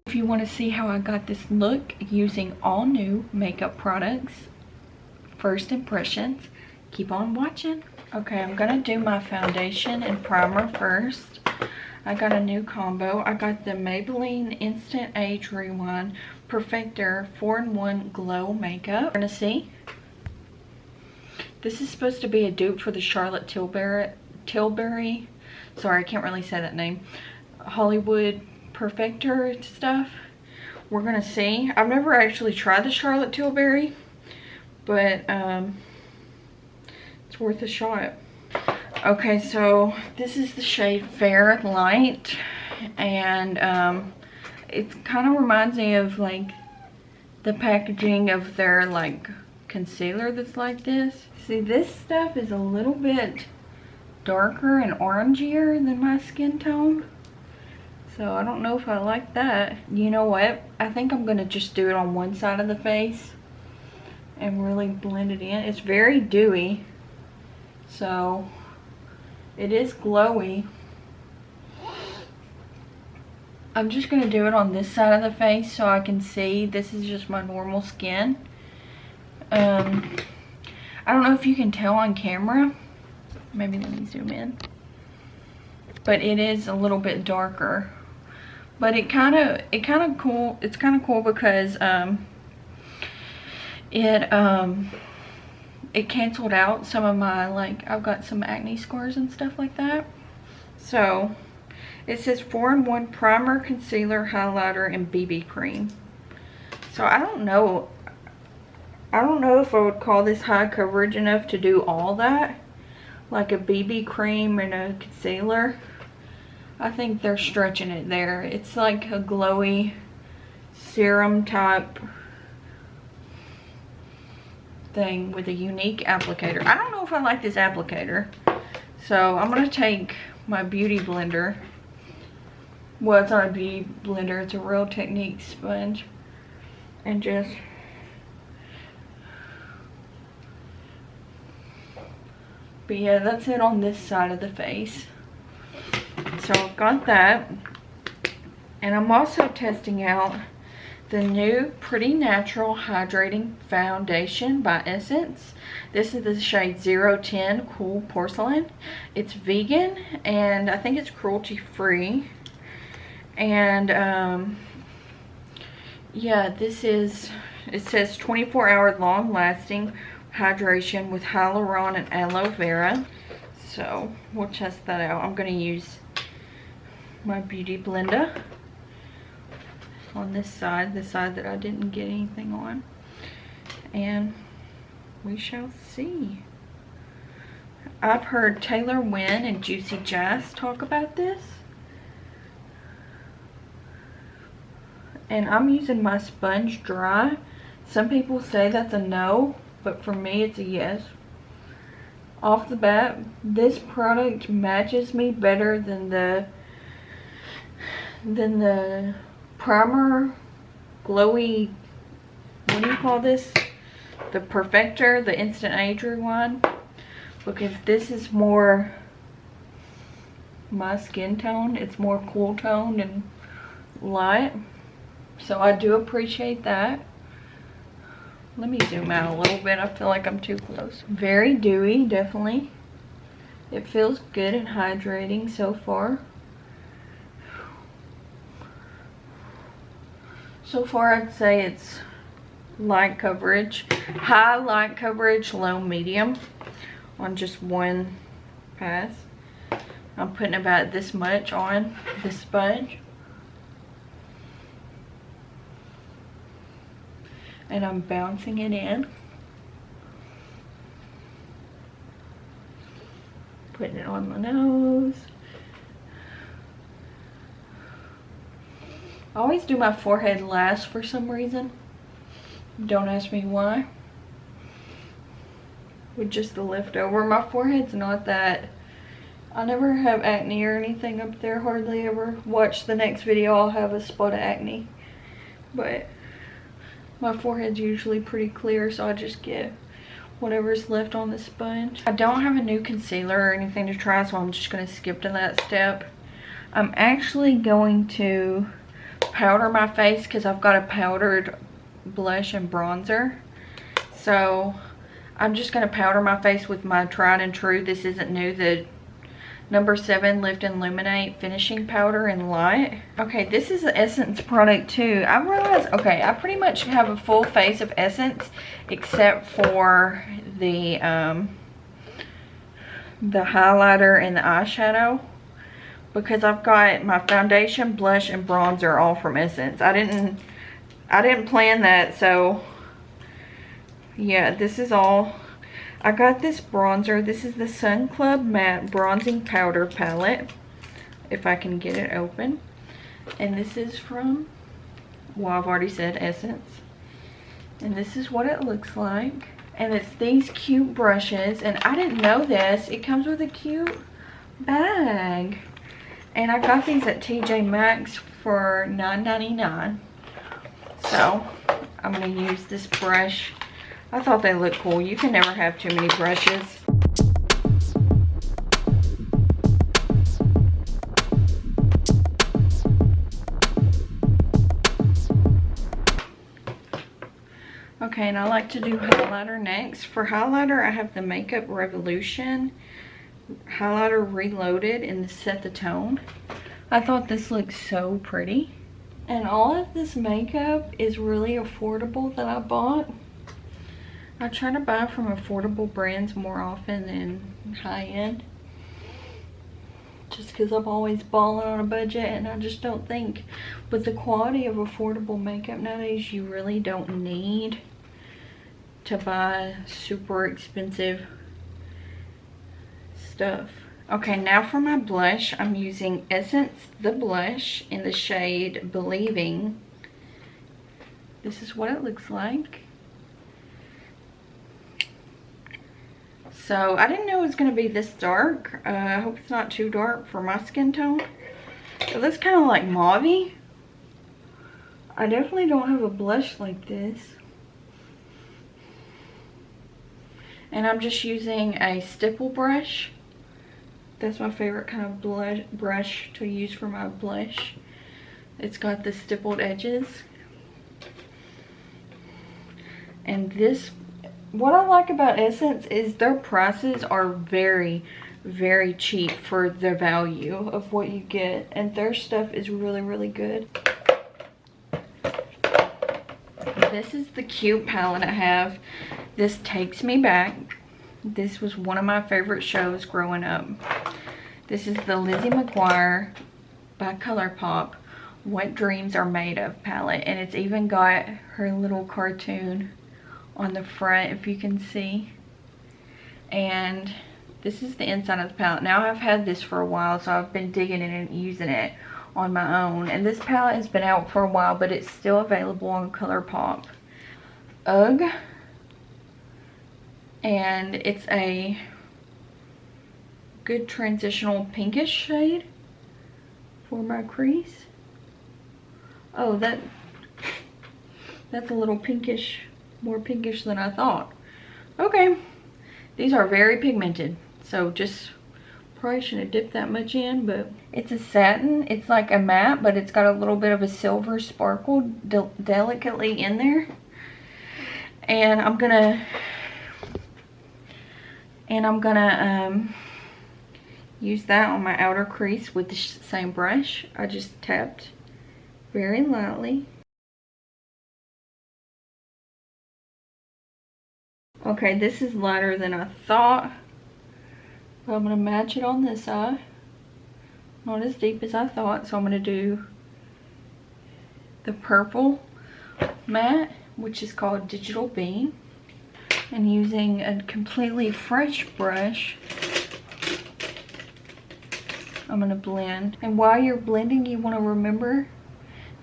If you want to see how I got this look using all new makeup products, first impressions, keep on watching. Okay, I'm gonna do my foundation and primer first. I got a new combo. I got the Maybelline Instant Age Rewind Perfector 4-in-1 Glow Makeup. We're gonna see. This is supposed to be a dupe for the Charlotte Tilbury, sorry, I can't really say that name, Hollywood Perfector stuff. We're gonna see. I've never actually tried the Charlotte Tilbury, but it's worth a shot. Okay, so this is the shade Fair Light, and it kind of reminds me of like the packaging of their like concealer that's like this. See, this stuff is a little bit darker and orangier than my skin tone, so I don't know if I like that. You know what, I think I'm gonna just do it on one side of the face and really blend it in. It's very dewy, so it is glowy. I'm just gonna do it on this side of the face so I can see this is just my normal skin. I don't know if you can tell on camera. Maybe let me zoom in. But it is a little bit darker. But it's kind of cool because it canceled out some of my, like, I've got some acne scars and stuff like that. So it says 4-in-1 primer, concealer, highlighter, and BB cream. So I don't know if I would call this high coverage enough to do all that, like a BB cream and a concealer. I think they're stretching it there. It's like a glowy serum type thing with a unique applicator. I don't know if I like this applicator, so I'm gonna take my beauty blender. Well, it's not a beauty blender, it's a Real Technique sponge, and just but yeah, that's it on this side of the face. So I've got that, and I'm also testing out the new Pretty Natural Hydrating Foundation by Essence. This is the shade 010 Cool Porcelain. It's vegan, and I think it's cruelty free. And yeah, this is, it says 24-hour long lasting hydration with hyaluron and aloe vera. So we'll test that out. I'm going to use my beauty blender on this side, the side that I didn't get anything on, and we shall see. I've heard Taylor Wynn and Juicy Jazz talk about this, and I'm using my sponge dry. Some people say that's a no, but for me it's a yes. Off the bat, this product matches me better than the primer glowy, what do you call this, the Perfector, the Instant Age Rewind, because this is more my skin tone. It's more cool toned and light, so I do appreciate that. Let me zoom out a little bit. I feel like I'm too close. Very dewy, definitely. It feels good and hydrating so far. So far, I'd say it's light coverage, high light coverage, low medium on just one pass. I'm putting about this much on the sponge. And I'm bouncing it in. Putting it on my nose. I always do my forehead last for some reason. Don't ask me why. With just the leftover. My forehead's not that, I never have acne or anything up there, hardly ever. Watch the next video, I'll have a spot of acne. But my forehead's usually pretty clear, so I just get whatever's left on the sponge. I don't have a new concealer or anything to try, so I'm just going to skip to that step. I'm actually going to powder my face because I've got a powdered blush and bronzer. So I'm just going to powder my face with my tried and true, this isn't new, the number 7 Lift and Illuminate finishing powder in light. Okay, this is an Essence product too. I realized, okay, I pretty much have a full face of Essence except for the highlighter and the eyeshadow, because I've got my foundation, blush, and bronzer all from Essence. I didn't plan that, so yeah, this is all. I got this bronzer. This is the Sun Club Matte Bronzing Powder Palette, if I can get it open. And this is from, well, I've already said Essence. And this is what it looks like. And it's these cute brushes. And I didn't know this. It comes with a cute bag. And I got these at TJ Maxx for $9.99. So I'm going to use this brush. I thought they looked cool. You can never have too many brushes. Okay, and I like to do highlighter next. For highlighter, I have the Makeup Revolution highlighter reloaded in the Set the Tone. I thought this looked so pretty. And all of this makeup is really affordable that I bought. I try to buy from affordable brands more often than high-end, just because I'm always balling on a budget, and I just don't think with the quality of affordable makeup nowadays you really don't need to buy super expensive stuff. Okay, now for my blush, I'm using Essence the blush in the shade Believing. This is what it looks like. So I didn't know it was going to be this dark. I hope it's not too dark for my skin tone. It looks kind of like mauve-y. I definitely don't have a blush like this. And I'm just using a stipple brush. That's my favorite kind of brush to use for my blush. It's got the stippled edges. And this, what I like about Essence is their prices are very, very cheap for the value of what you get. And their stuff is really, really good. This is the cute palette I have. This takes me back. This was one of my favorite shows growing up. This is the Lizzie McGuire by Colourpop What Dreams Are Made Of palette. And it's even got her little cartoon on the front, if you can see. And this is the inside of the palette. Now I've had this for a while, so I've been digging in and using it on my own. And this palette has been out for a while, but it's still available on Colourpop. Ugh. And it's a good transitional pinkish shade for my crease. Oh, that's a little pinkish, more pinkish than I thought. Okay, these are very pigmented, so just probably shouldn't have dipped that much in, but it's a satin. It's like a matte, but it's got a little bit of a silver sparkle delicately in there. And I'm gonna use that on my outer crease with the same brush. I just tapped very lightly. Okay, this is lighter than I thought, but I'm going to match it on this eye. Not as deep as I thought, so I'm going to do the purple matte, which is called Digital Beam. And using a completely fresh brush, I'm going to blend. And while you're blending, you want to remember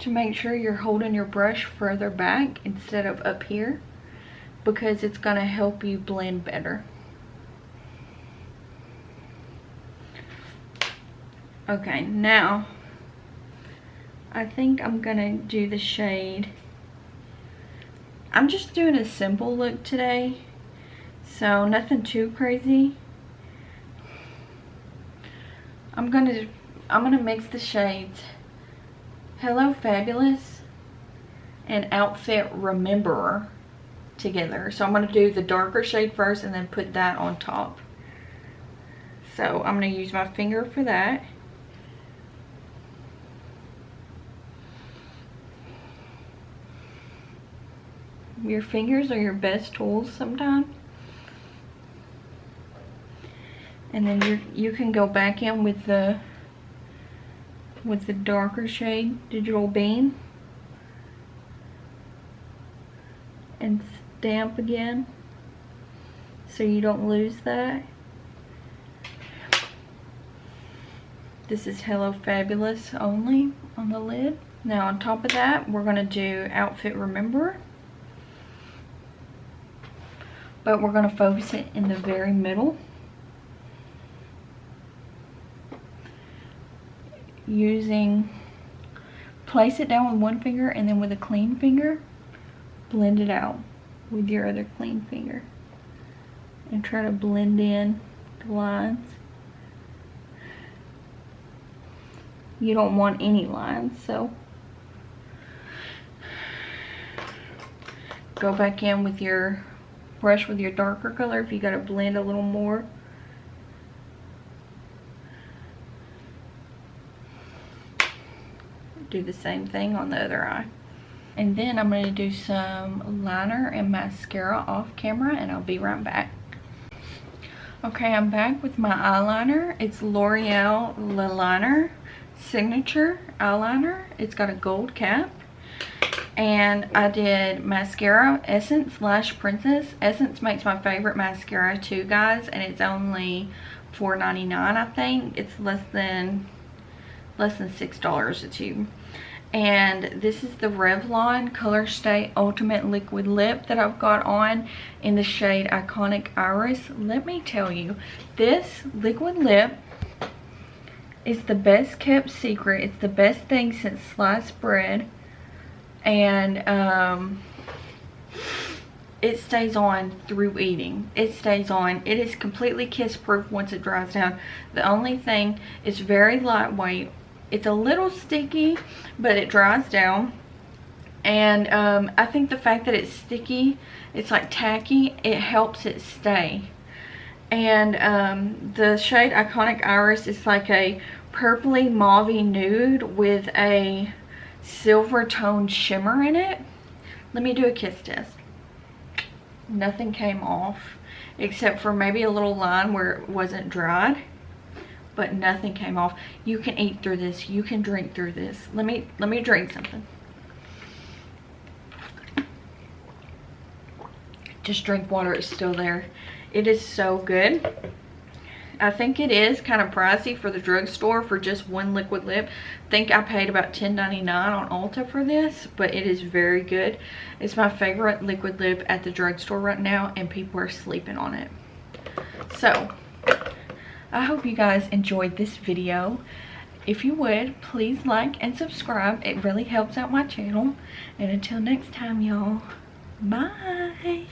to make sure you're holding your brush further back instead of up here, because it's going to help you blend better. Okay, now I think I'm going to do the shade. I'm just doing a simple look today, so nothing too crazy. I'm going to I'm going to mix the shades Hello Fabulous and Outfit Rememberer together. So I'm going to do the darker shade first and then put that on top. So I'm going to use my finger for that. Your fingers are your best tools sometimes. And then you can go back in with the darker shade Digital Bean and stamp again so you don't lose that. This is Hello Fabulous only on the lid. Now on top of that, we're going to do Outfit Rememberer, but we're going to focus it in the very middle. Place it down with one finger and then with a clean finger, blend it out with your other clean finger. And try to blend in the lines. You don't want any lines, so go back in with your brush with your darker color if you got to blend a little more. Do the same thing on the other eye. And then I'm going to do some liner and mascara off camera, and I'll be right back. Okay, I'm back with my eyeliner. It's L'Oreal Laliner Signature Eyeliner. It's got a gold cap. And I did mascara, Essence Lash Princess. Essence makes my favorite mascara too, guys, and it's only $4.99, I think. It's less than $6 a tube. And this is the Revlon Colorstay Ultimate Liquid Lip that I've got on in the shade Iconic Iris. Let me tell you, this liquid lip is the best kept secret. It's the best thing since sliced bread. And it stays on through eating. It stays on. It is completely kiss proof once it dries down. The only thing, it's very lightweight. It's a little sticky, but it dries down. And I think the fact that it's sticky, it's like tacky, it helps it stay. And the shade Iconic Iris is like a purpley mauvey nude with a silver tone shimmer in it. Let me do a kiss test. Nothing came off except for maybe a little line where it wasn't dried, but nothing came off. You can eat through this. You can drink through this. Let me drink something. Just drink water. It's still there. It is so good. I think it is kind of pricey for the drugstore for just one liquid lip. I think I paid about $10.99 on Ulta for this, but it is very good. It's my favorite liquid lip at the drugstore right now, and people are sleeping on it. So I hope you guys enjoyed this video. If you would, please like and subscribe. It really helps out my channel. And until next time, y'all, bye.